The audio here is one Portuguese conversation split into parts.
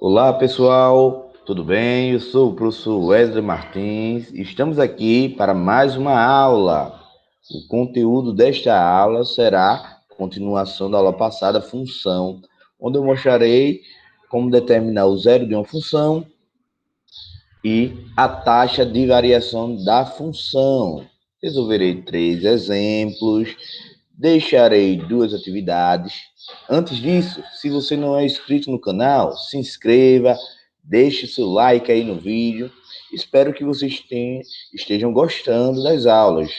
Olá, pessoal, tudo bem? Eu sou o professor Wesley Martins. Estamos aqui para mais uma aula. O conteúdo desta aula será a continuação da aula passada, função, onde eu mostrarei como determinar o zero de uma função e a taxa de variação da função. Resolverei 3 exemplos, deixarei 2 atividades. Antes disso, se você não é inscrito no canal, se inscreva, deixe seu like aí no vídeo. Espero que vocês estejam gostando das aulas.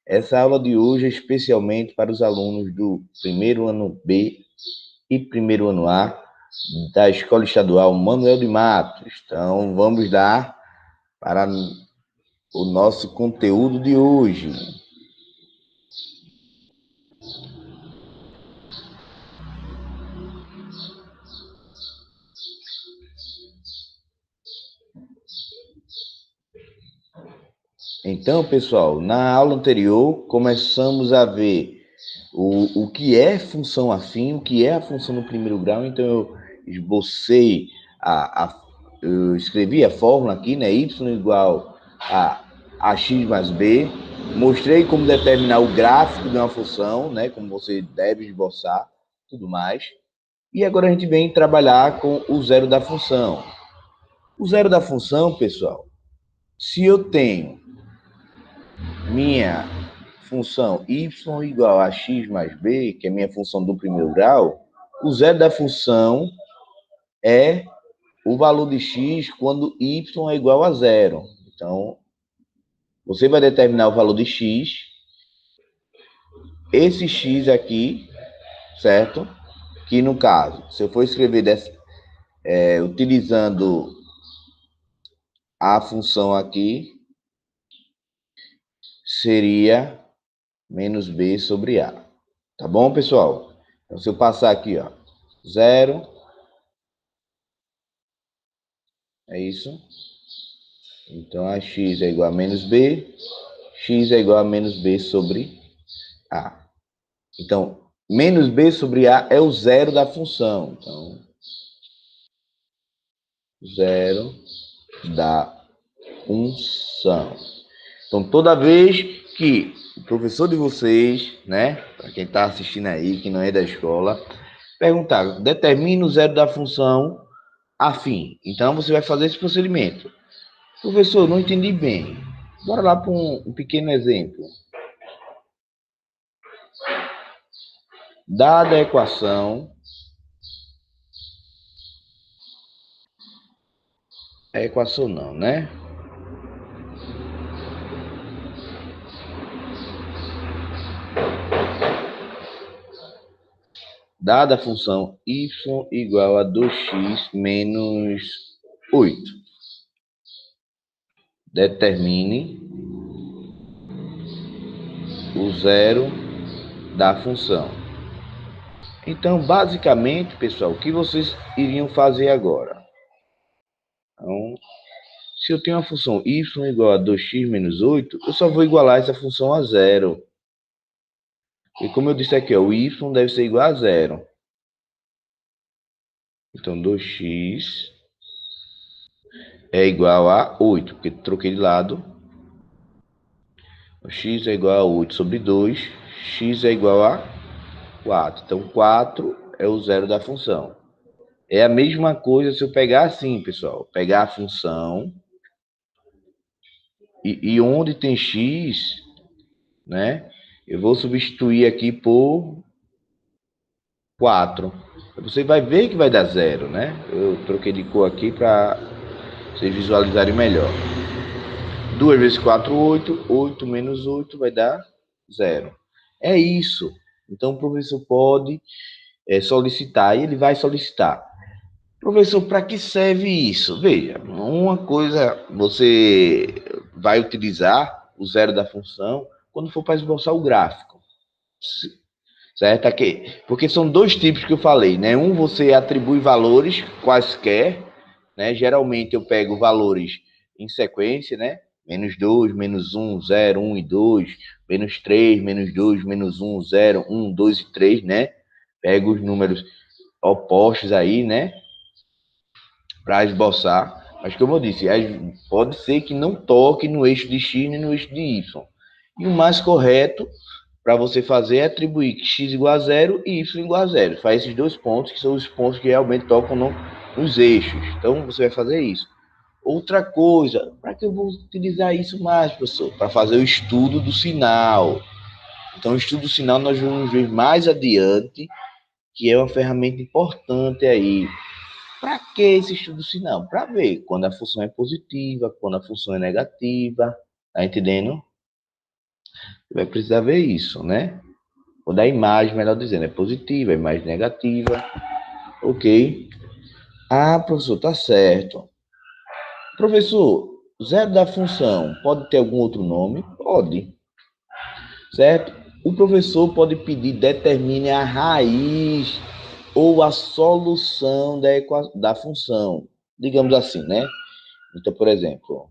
Essa aula de hoje é especialmente para os alunos do primeiro ano B e primeiro ano A da Escola Estadual Manuel de Matos. Então, vamos dar para o nosso conteúdo de hoje. Então, pessoal, na aula anterior, começamos a ver o que é função afim, o que é a função no primeiro grau. Então, eu esbocei, eu escrevi a fórmula aqui, né? Y igual a x mais b. Mostrei como determinar o gráfico de uma função, né? Como você deve esboçar, tudo mais. E agora a gente vem trabalhar com o zero da função. O zero da função, pessoal, se eu tenho minha função y igual a x mais b, que é minha função do primeiro grau, o zero da função é o valor de x quando y é igual a zero. Então, você vai determinar o valor de x, esse x aqui, certo? Que no caso, se eu for escrever utilizando a função aqui, seria menos b sobre a. Tá bom, pessoal? Então, se eu passar aqui, ó, zero, é isso. Então, a x é igual a menos b, x é igual a menos b sobre a. Então, menos b sobre a é o zero da função. Então, zero da função. Então, toda vez que o professor de vocês, né, para quem está assistindo aí, que não é da escola, perguntar, determine o zero da função afim. Então, você vai fazer esse procedimento. Professor, não entendi bem. Bora lá para um pequeno exemplo. Dada a equação, a equação não, né? Dada a função y igual a 2x menos 8. Determine o zero da função. Então, basicamente, pessoal, o que vocês iriam fazer agora? Então, se eu tenho uma função y igual a 2x menos 8, eu só vou igualar essa função a zero. E como eu disse aqui, ó, o y deve ser igual a zero. Então, 2x é igual a 8, porque troquei de lado. X é igual a 8 sobre 2, x é igual a 4. Então, 4 é o zero da função. É a mesma coisa se eu pegar assim, pessoal. Pegar a função e onde tem x, né? Eu vou substituir aqui por 4. Você vai ver que vai dar zero, né? Eu troquei de cor aqui para vocês visualizarem melhor. 2 vezes 4, 8. 8 menos 8 vai dar zero. É isso. Então, o professor pode solicitar, e ele vai solicitar. Professor, para que serve isso? Veja, uma coisa, você vai utilizar o zero da função quando for para esboçar o gráfico, certo? Aqui, porque são dois tipos que eu falei, né? Um, você atribui valores quaisquer, né? Geralmente eu pego valores em sequência, né? Menos 2, menos 1, 0, 1 e 2, menos 3, menos 2, menos 1, 0, 1, 2 e 3, né? Pego os números opostos aí, né? para esboçar, mas como eu disse, pode ser que não toque no eixo de X nem no eixo de Y. E o mais correto para você fazer é atribuir X igual a 0 e Y igual a 0. Faz esses dois pontos, que são os pontos que realmente tocam nos eixos. Então, você vai fazer isso. Outra coisa, para que eu vou utilizar isso mais, professor? Para fazer o estudo do sinal. Então, o estudo do sinal nós vamos ver mais adiante, que é uma ferramenta importante aí. Para que esse estudo do sinal? Para ver quando a função é positiva, quando a função é negativa. Tá entendendo? Vai precisar ver isso, né? Ou da imagem, melhor dizendo, é positiva, a imagem negativa. Ok. Ah, professor, tá certo. Professor, zero da função pode ter algum outro nome? Pode, certo? O professor pode pedir determine a raiz ou a solução da função. Digamos assim, né? Então, por exemplo,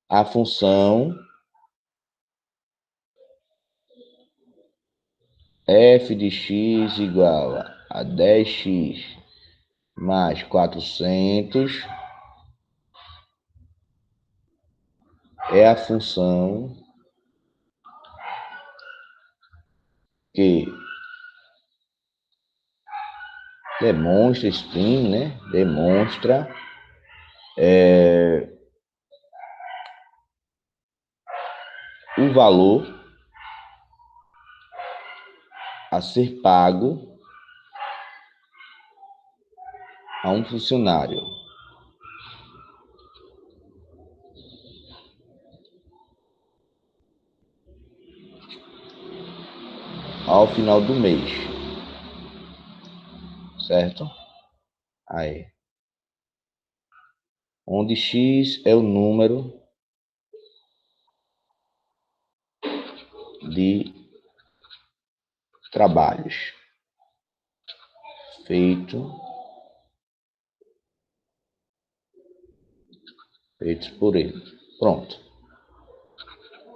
a função f de x igual a 10x mais 400 é a função que demonstra, exprime, né? Demonstra o valor a ser pago a um funcionário ao final do mês, certo? Aí, onde x é o número de trabalhos feitos por ele. Pronto.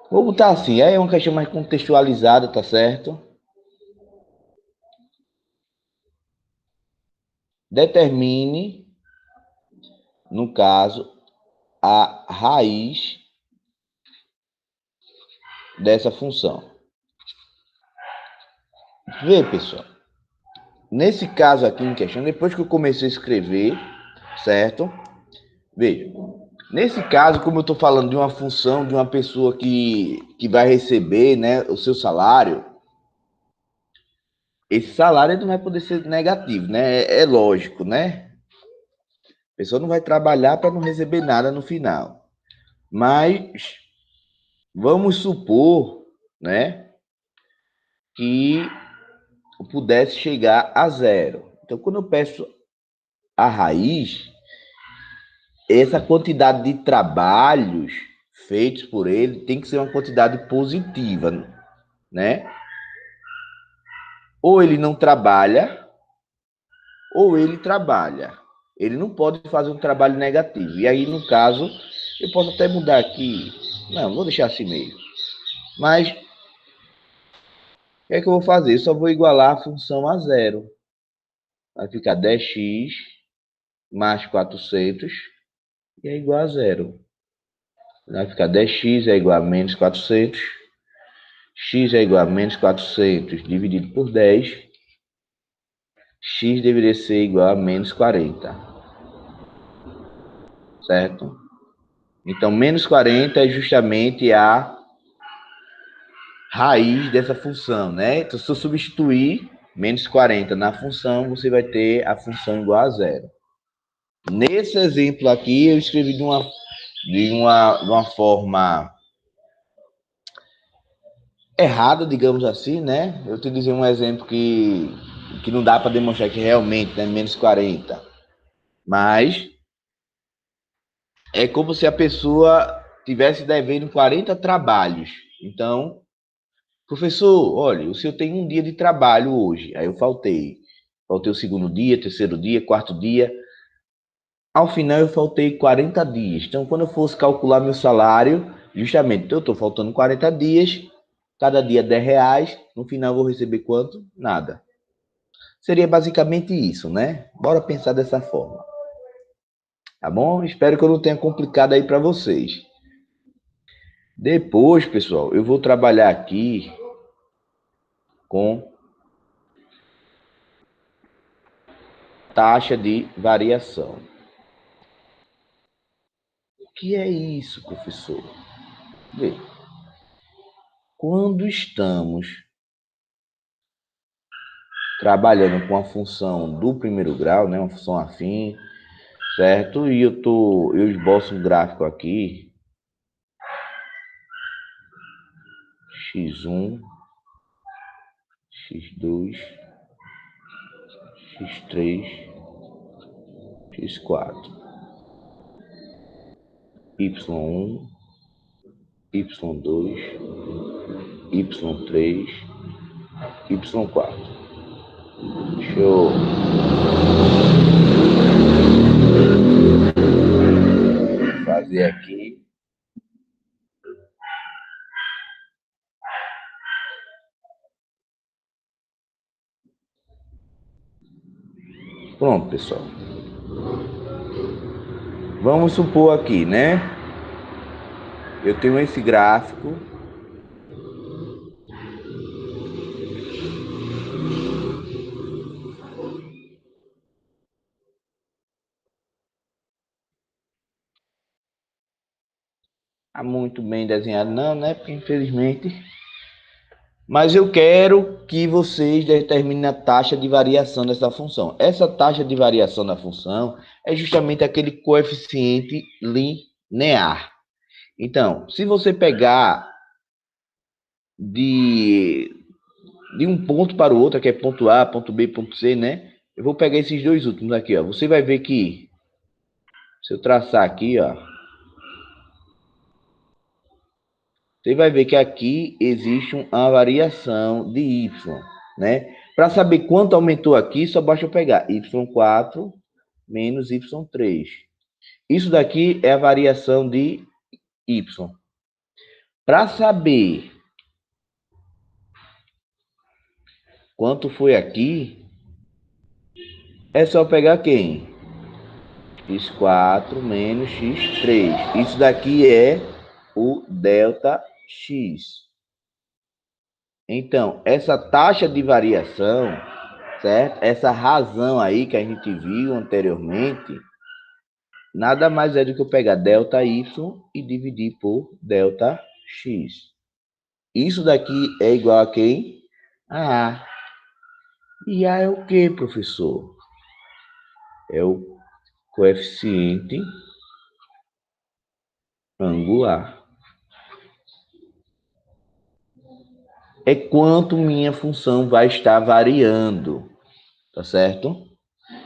Vou botar assim, aí é uma questão mais contextualizada, tá certo? Determine, no caso, a raiz dessa função. Vê, pessoal. Nesse caso aqui em questão, depois que eu comecei a escrever, certo? Veja, nesse caso, como eu estou falando de uma função de uma pessoa que vai receber, né, o seu salário, esse salário não vai poder ser negativo, né? É lógico, né? A pessoa não vai trabalhar para não receber nada no final. Mas vamos supor, né, que eu pudesse chegar a 0. Então, quando eu peço a raiz, essa quantidade de trabalhos feitos por ele tem que ser uma quantidade positiva, né? Ou ele não trabalha, ou ele trabalha. Ele não pode fazer um trabalho negativo. E aí, no caso, eu posso até mudar aqui. Não, vou deixar assim mesmo. Mas, o que é que eu vou fazer? Eu só vou igualar a função a 0. Vai ficar 10x mais 400 e é igual a 0. Vai ficar 10x é igual a menos 400. X é igual a menos 400 dividido por 10. X deveria ser igual a menos 40. Certo? Então, menos 40 é justamente a raiz dessa função, né? Então, se eu substituir menos 40 na função, você vai ter a função igual a 0. Nesse exemplo aqui, eu escrevi de uma forma errada, digamos assim, né? Eu utilizei um exemplo que não dá para demonstrar que realmente é menos 40. Mas é como se a pessoa tivesse devendo 40 trabalhos. Então, professor, olha, o senhor tem um dia de trabalho hoje. Aí eu faltei. Faltei o segundo dia, terceiro dia, quarto dia. Ao final eu faltei 40 dias. Então, quando eu fosse calcular meu salário, justamente, eu estou faltando 40 dias, cada dia R$ 10. No final eu vou receber quanto? Nada. Seria basicamente isso, né? Bora pensar dessa forma. Tá bom? Espero que eu não tenha complicado aí para vocês. Depois, pessoal, eu vou trabalhar aqui com taxa de variação. O que é isso, professor? Vê, quando estamos trabalhando com a função do primeiro grau, né, uma função afim, certo? E eu esboço um gráfico aqui, x1, x2, x3, x4, y1, y2, y3, y4. Deixa eu fazer aqui. Pronto, pessoal. Vamos supor aqui, né? Eu tenho esse gráfico. Tá muito bem desenhado, não, né? Porque infelizmente. Mas eu quero que vocês determinem a taxa de variação dessa função. Essa taxa de variação da função é justamente aquele coeficiente linear. Então, se você pegar de um ponto para o outro, que é ponto A, ponto B, ponto C, né? Eu vou pegar esses dois últimos aqui, ó. Você vai ver que, se eu traçar aqui, ó, você vai ver que aqui existe uma variação de y, né? Para saber quanto aumentou aqui, só basta eu pegar y4 menos y3. Isso daqui é a variação de y. Para saber quanto foi aqui, é só pegar quem? x4 menos x3. Isso daqui é o delta x. Então, essa taxa de variação, certo? Essa razão aí que a gente viu anteriormente, nada mais é do que eu pegar delta y e dividir por delta x. Isso daqui é igual a quem? A A. E A é o que, professor? É o coeficiente angular. É quanto minha função vai estar variando, tá certo?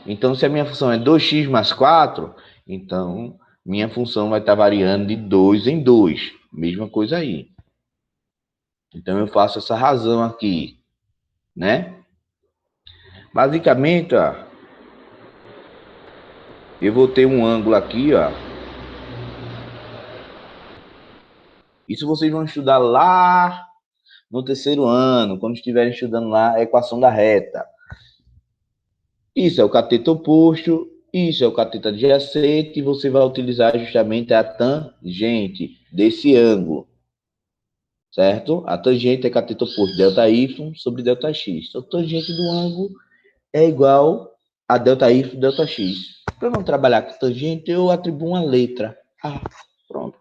Então, se a minha função é 2x mais 4, então minha função vai estar variando de 2 em 2. Mesma coisa aí. Então, eu faço essa razão aqui, né? Basicamente, ó, eu vou ter um ângulo aqui, ó. Isso vocês vão estudar lá no terceiro ano, quando estiverem estudando lá a equação da reta. Isso é o cateto oposto, isso é o cateto adjacente, e você vai utilizar justamente a tangente desse ângulo, certo? A tangente é cateto oposto, delta y sobre delta x. Então, a tangente do ângulo é igual a delta y delta x. Para não trabalhar com tangente, eu atribuo uma letra. Ah, pronto.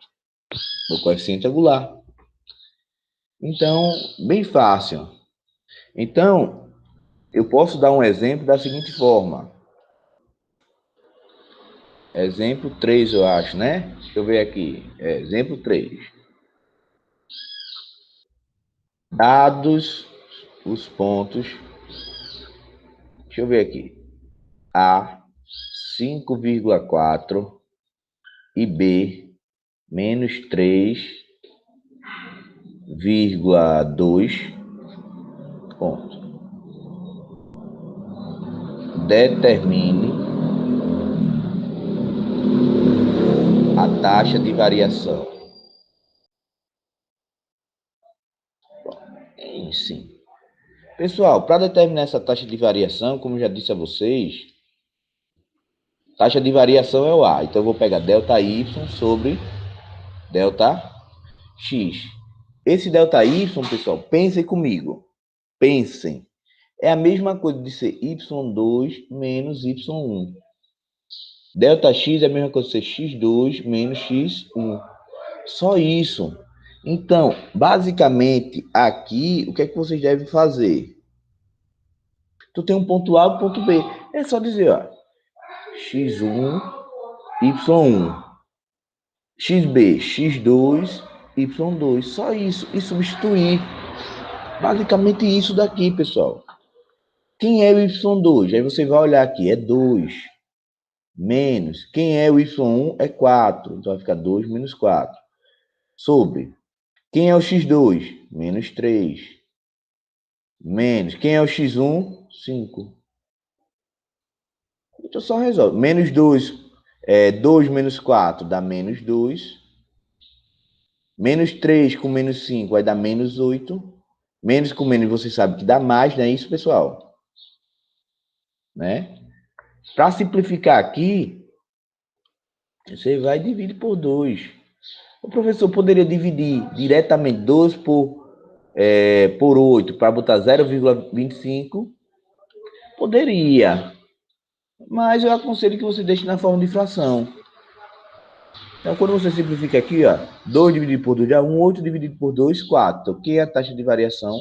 O coeficiente angular. Então, bem fácil. Então, eu posso dar um exemplo da seguinte forma. Exemplo 3, eu acho, né? Deixa eu ver aqui. Exemplo 3. Dados os pontos. Deixa eu ver aqui. A 5,4 e B menos 3,2 ponto. Determine a taxa de variação. Sim. Pessoal, para determinar essa taxa de variação, como eu já disse a vocês, taxa de variação é o A. Então, eu vou pegar delta Y sobre delta X. Esse delta Y, pessoal, pensem comigo. Pensem. É a mesma coisa de ser Y2 menos Y1. Delta X é a mesma coisa de ser X2 menos X1. Só isso. Então, basicamente, aqui, o que é que vocês devem fazer? Tu tem um ponto A e um ponto B. É só dizer, ó, x1, y1, xb, x2, y2. Só isso. E substituir. Basicamente isso daqui, pessoal. Quem é o y2? Aí você vai olhar aqui, é 2. Menos. Quem é o y1? É 4. Então vai ficar 2 menos 4. Sobre. Quem é o x2? Menos 3. Menos. Quem é o x1? 5. Então só resolve. Menos 2. 2 menos 4 dá menos 2. Menos 3 com menos 5 vai dar menos 8. Menos com menos você sabe que dá mais, não é isso, pessoal? Né? Para simplificar aqui, você vai dividir por 2. O professor poderia dividir diretamente 2 por 8 para botar 0,25? Poderia. Mas eu aconselho que você deixe na forma de fração. Então, quando você simplifica aqui, ó, 2 dividido por 2 dá 1, 8 dividido por 2, 4. Então, o que é a taxa de variação?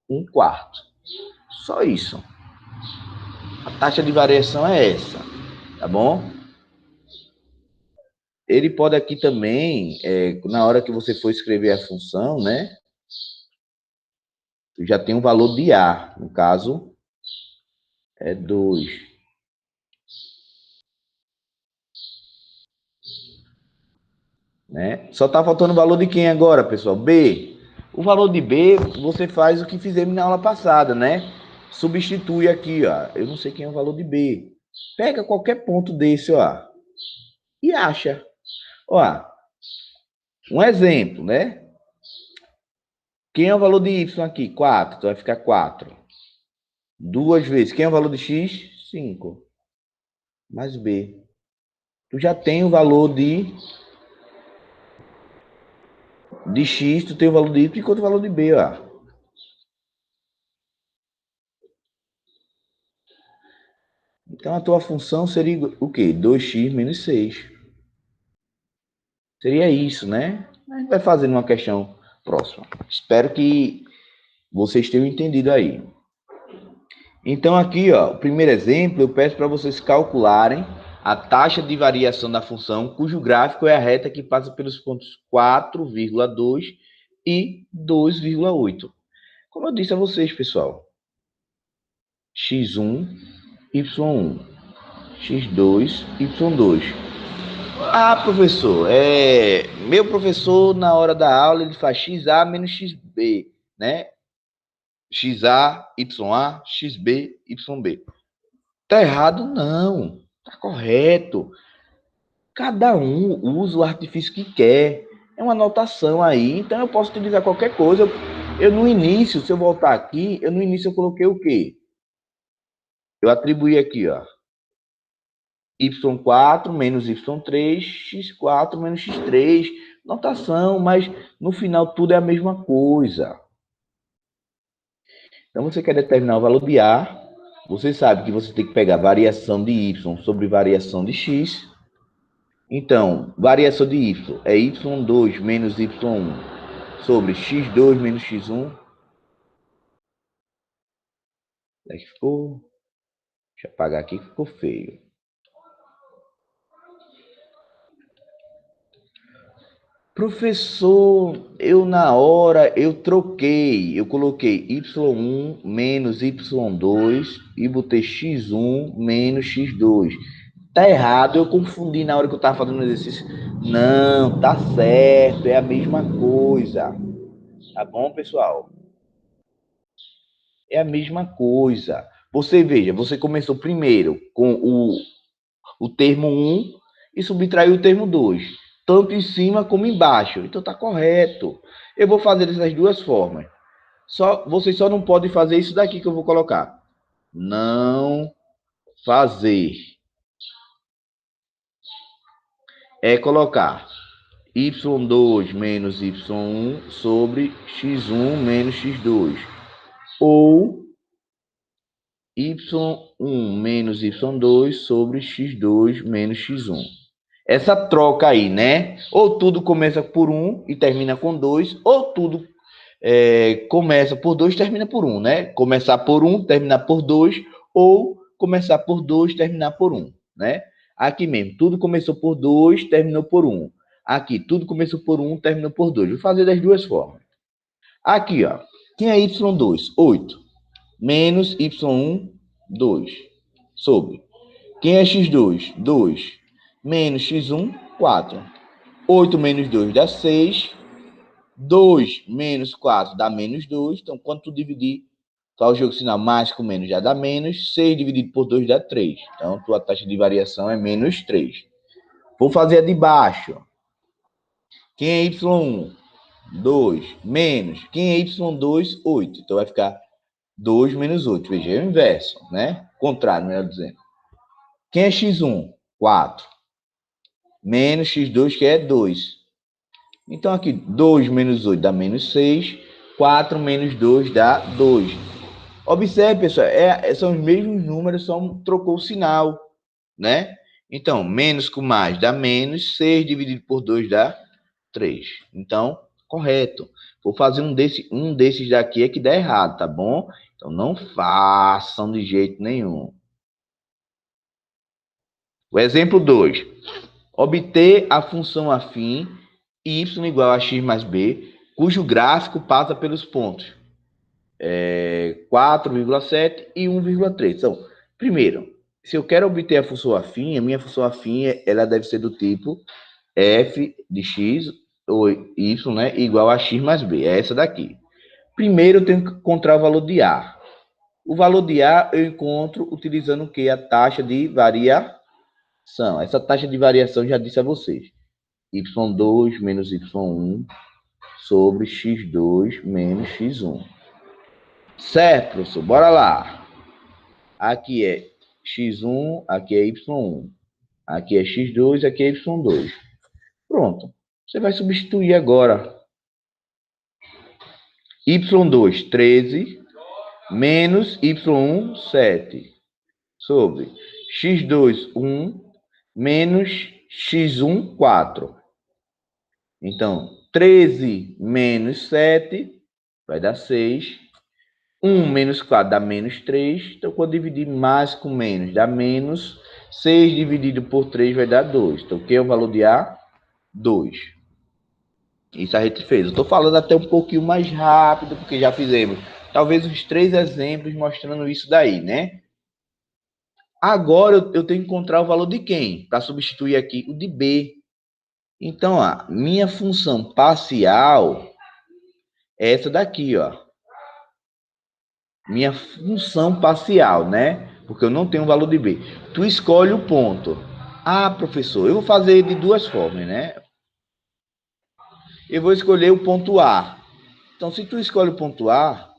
1 quarto. Só isso. A taxa de variação é essa, tá bom? Ele pode aqui também, na hora que você for escrever a função, né? Já tem um valor de A. No caso, é 2. Né? Só está faltando o valor de quem agora, pessoal? B. O valor de B, você faz o que fizemos na aula passada, né? Substitui aqui, ó. Eu não sei quem é o valor de B. Pega qualquer ponto desse, ó. E acha. Ó, um exemplo, né? Quem é o valor de Y aqui? 4. Então vai ficar 4. Duas vezes. Quem é o valor de X? 5. Mais B. Tu já tem o valor de X, tu tem o valor de Y, enquanto o valor de B, ó. Então a tua função seria o quê? 2x menos 6. Seria isso, né? A gente vai fazer uma questão próxima. Espero que vocês tenham entendido aí. Então aqui, ó, o primeiro exemplo, eu peço para vocês calcularem a taxa de variação da função, cujo gráfico é a reta que passa pelos pontos 4,2 e 2,8. Como eu disse a vocês, pessoal, x1, y1, x2, y2. Ah, professor, meu professor, na hora da aula, ele faz xa menos xb, né? xa, ya, xb, yb. Tá errado? Não. Tá correto. Cada um usa o artifício que quer. É uma anotação aí, então eu posso utilizar qualquer coisa. Eu no início, se eu voltar aqui, no início eu coloquei o quê? Eu atribuí aqui, ó. y4 menos y3, x4 menos x3. Notação, mas no final tudo é a mesma coisa. Então você quer determinar o valor de A, você sabe que você tem que pegar variação de y sobre variação de x. Então, variação de y é y2 menos y1 sobre x2 menos x1. É que ficou... Deixa eu apagar aqui que ficou feio. Professor, eu na hora, eu troquei. Eu coloquei y1 menos y2 e botei x1 menos x2. Tá errado, eu confundi na hora que eu tava fazendo o exercício. Não, tá certo, é a mesma coisa. Tá bom, pessoal? É a mesma coisa. Você veja, você começou primeiro com o termo 1 e subtraiu o termo 2. Tanto em cima como embaixo. Então tá correto. Eu vou fazer dessas duas formas. Vocês só não podem fazer isso daqui que eu vou colocar. Não fazer. É colocar y2 menos y1 sobre x1 menos x2. Ou y1 menos y2 sobre x2 menos x1. Essa troca aí, né? Ou tudo começa por 1 e termina com 2, ou tudo começa por 2 e termina por 1, né? Começar por 1, terminar por 2, ou começar por 2, terminar por 1, né? Aqui mesmo, tudo começou por 2, terminou por 1. Aqui, tudo começou por 1, terminou por 2. Vou fazer das duas formas. Aqui, ó. Quem é y2? 8. Menos y1, 2. Sobre. Quem é x2? 2. Menos x1, 4. 8 menos 2 dá 6. 2 menos 4 dá menos 2. Então, quando tu dividir, faz o jogo sinal mais com menos já dá menos. 6 dividido por 2 dá 3. Então, tua taxa de variação é menos 3. Vou fazer a de baixo. Quem é y1? 2. Menos. Quem é y2? 8. Então, vai ficar 2 menos 8. Veja, é o inverso, né? Contrário, melhor dizendo. Quem é x1? 4. Menos x2, que é 2. Então, aqui, 2 menos 8 dá menos 6. 4 menos 2 dá 2. Observe, pessoal, são os mesmos números, só trocou o sinal, né? Então, menos com mais dá menos. 6 dividido por 2 dá 3. Então, correto. Vou fazer um desses daqui é que dá errado, tá bom? Então, não façam de jeito nenhum. O exemplo 2. Obter a função afim y igual a x mais b, cujo gráfico passa pelos pontos 4,7 e 1,3. Então, primeiro, se eu quero obter a função afim, a minha função afim ela deve ser do tipo f de x ou y, né, igual a x mais b. É essa daqui. Primeiro, eu tenho que encontrar o valor de a. O valor de a eu encontro utilizando o que? A taxa de variação. Essa taxa de variação já disse a vocês. y2 menos y1 sobre x2 menos x1. Certo, professor? Bora lá. Aqui é x1, aqui é y1. Aqui é x2, aqui é y2. Pronto. Você vai substituir agora. y2, 13, menos y1, 7. Sobre x2, 1, menos x1, 4. Então, 13 menos 7 vai dar 6. 1 menos 4 dá menos 3. Então, quando dividir mais com menos, dá menos. 6 dividido por 3 vai dar 2. Então, o que é o valor de A? 2. Isso a gente fez. Eu estou falando até um pouquinho mais rápido, porque já fizemos talvez uns 3 exemplos mostrando isso daí, né? Agora, eu tenho que encontrar o valor de quem? Para substituir aqui o de B. Então, ó, minha função parcial é essa daqui, ó. Minha função parcial, né? Porque eu não tenho o valor de B. Tu escolhe o ponto. Ah, professor, eu vou fazer de duas formas, né? Eu vou escolher o ponto A. Então, se tu escolhe o ponto A,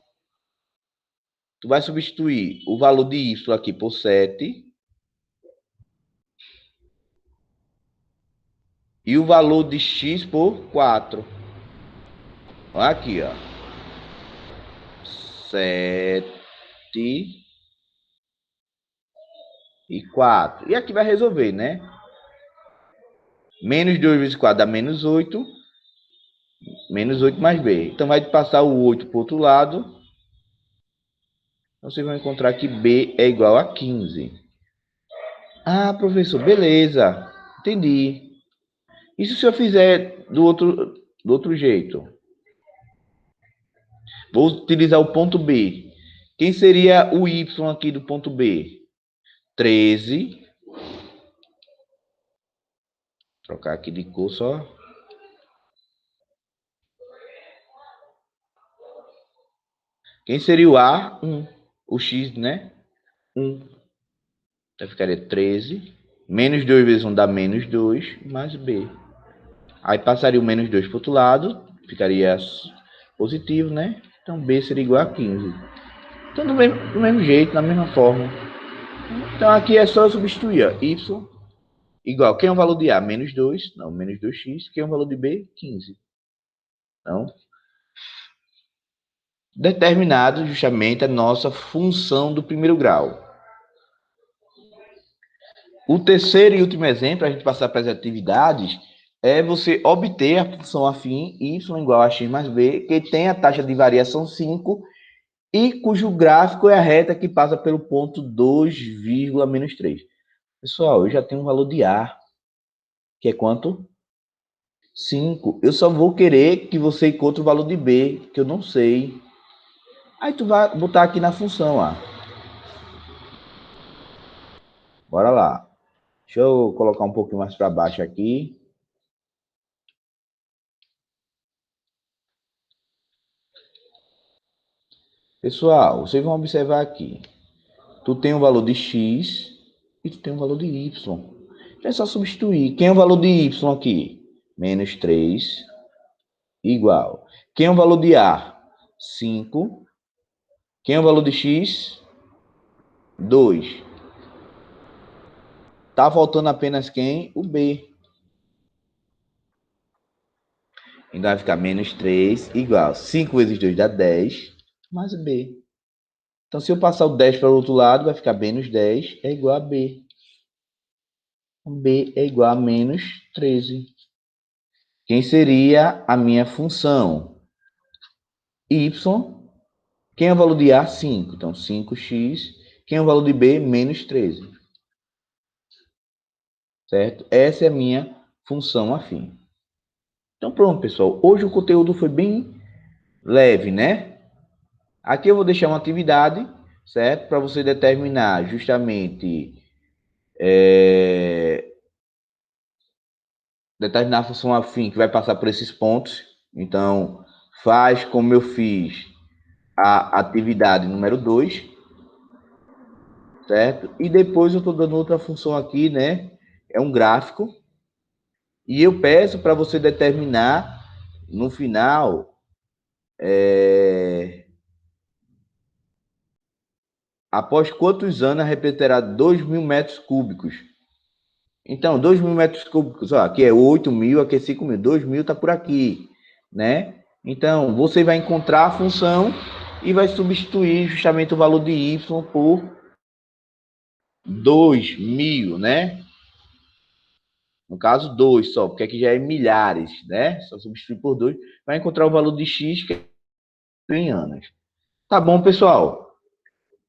tu vai substituir o valor de Y aqui por 7 e o valor de X por 4. Aqui, ó. 7 e 4. E aqui vai resolver, né? Menos 2 vezes 4 dá menos 8. Menos 8 mais B. Então, vai passar o 8 para o outro lado. Então, vocês vão encontrar que B é igual a 15. Ah, professor, beleza. Entendi. Isso se eu fizer do outro jeito? Vou utilizar o ponto B. Quem seria o Y aqui do ponto B? 13. Vou trocar aqui de cor só. Quem seria o A? 1. O X, né? 1. Então ficaria 13. Menos 2 vezes 1 dá menos 2, mais B. Aí passaria o menos 2 para o outro lado. Ficaria positivo, né? Então, B seria igual a 15. Então, do mesmo jeito, da mesma forma. Então, aqui é só eu substituir. Ó. Y igual. Quem é o valor de A? Menos 2. Não, menos 2x. Quem é o valor de B? 15. Então, determinado justamente a nossa função do primeiro grau. O terceiro e último exemplo, a gente passar para as atividades, é você obter a função afim y igual a x mais b, que tem a taxa de variação 5 e cujo gráfico é a reta que passa pelo ponto 2, menos 3. Pessoal, eu já tenho um valor de A, que é quanto? 5. Eu só vou querer que você encontre o valor de B, que eu não sei. Aí tu vai botar aqui na função, ó. Bora lá. Deixa eu colocar um pouquinho mais para baixo aqui. Pessoal, vocês vão observar aqui. Tu tem um valor de x e tu tem um valor de y. É só substituir. Quem é o valor de y aqui? Menos 3 igual. Quem é o valor de A? 5. Quem é o valor de x? 2. Tá faltando apenas quem? O B. Então vai ficar menos 3 igual. 5 vezes 2 dá 10, mais B. Então, se eu passar o 10 para o outro lado, vai ficar menos 10 é igual a B. B é igual a menos 13. Quem seria a minha função? Y. Quem é o valor de A? 5. Então, 5x. Quem é o valor de B? Menos 13. Certo? Essa é a minha função afim. Então, pronto, pessoal. Hoje o conteúdo foi bem leve, né? Aqui eu vou deixar uma atividade, certo? Para você determinar justamente determinar a função afim que vai passar por esses pontos. Então, faz como eu fiz a atividade número 2, certo? E depois eu estou dando outra função aqui, né? É um gráfico. E eu peço para você determinar no final após quantos anos repetirá 2.000 metros cúbicos. Então, 2.000 metros cúbicos, ó, aqui é 8.000, aqui é 5.000. 2.000 está por aqui, né? Então, você vai encontrar a função e vai substituir justamente o valor de y por 2.000, né? No caso, 2 só, porque aqui já é milhares, né? Só substituir por 2, vai encontrar o valor de x, que é em anos. Tá bom, pessoal?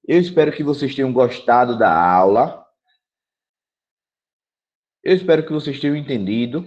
Eu espero que vocês tenham gostado da aula. Eu espero que vocês tenham entendido.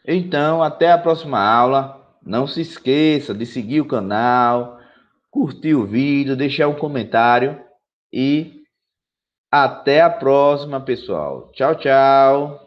Então, até a próxima aula. Não se esqueça de seguir o canal, curtir o vídeo, deixar um comentário e até a próxima, pessoal. Tchau, tchau.